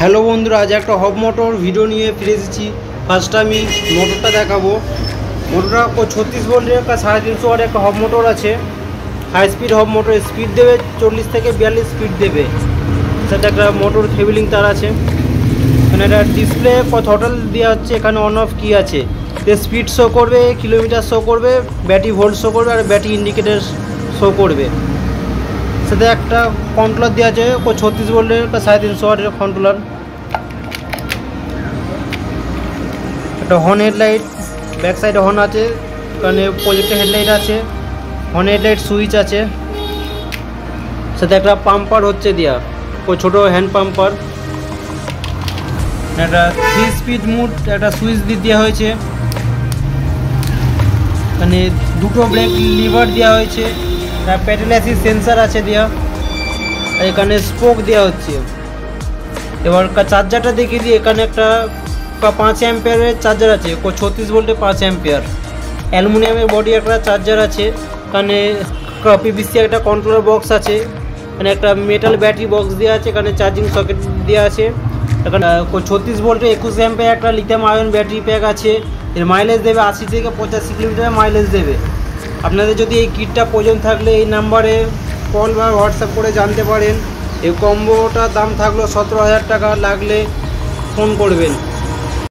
Hello বন্ধুরা, আজ একটা হব মোটর ভিডিও নিয়ে ফিরে এসেছি। ফার্স্ট আমি মোটরটা দেখাবো। মোটরটা 36 ভোল্টের একটা 350 ওয়াট একটা হব মোটর আছে। হাই স্পিড হব মোটর, স্পিড দেবে 40 থেকে 42 স্পিড দেবে। সাথে একটা মোটর কেবলিং তার আছে। এখানে একটা ডিসপ্লে থটল দেওয়া হচ্ছে, এখানে অন অফ কি আছে, স্পিড শো করবে, কিলোমিটার শো করবে, ব্যাটারি ভোল্ট শো করবে আর ব্যাটারি ইন্ডিকেটার শো করবে। সাথে একটা কন্ট্রোলার দেওয়া আছে 36 ভোল্টের 350 ওয়াটের কন্ট্রোলার। একটা হর্ন হেডলাইট, ব্যাক সাইডে হর্ন আছে, এখানে প্রজেক্টের হেডলাইট আছে, হর্ন হেডলাইট সুইচ আছে। সাথে একটা পাম্পার হচ্ছে দেওয়া, ছোটো হ্যান্ড পাম্পার। একটা 3 স্পিড মুড একটা সুইচ দেওয়া হয়েছে। এখানে দুটো ব্রেক লিভার দেওয়া হয়েছে, প্যাডেল অ্যাসিস্ট সেন্সার আছে দেওয়া, আর এখানে স্পোক দেওয়া হচ্ছে। এবার চার্জারটা দেখিয়ে দিই। এখানে একটা 5 অ্যাম্পিয়ারের চার্জার আছে, 36 ভোল্টের 5 অ্যাম্পিয়ার। অ্যালুমিনিয়ামের বডি একটা চার্জার আছে। এখানে পিভিসি একটা কন্ট্রোলার বক্স আছে। এখানে একটা মেটাল ব্যাটারি বক্স দেওয়া আছে, এখানে চার্জিং সকেট দেওয়া আছে। এখানে 36 ভোল্টের 21 অ্যাম্পিয়ার একটা লিথিয়াম আয়ন ব্যাটারি প্যাক আছে। এর মাইলেজ দেবে 80 থেকে 85 কিলোমিটার মাইলেজ দেবে। আপনাদের যদি এই কিটটা প্রয়োজন থাকলে এই নাম্বারে কল বা হোয়াটসঅ্যাপ করে জানতে পারেন। এই কম্বোটার দাম থাকলো 17,000 টাকা, লাগলে ফোন করবেন।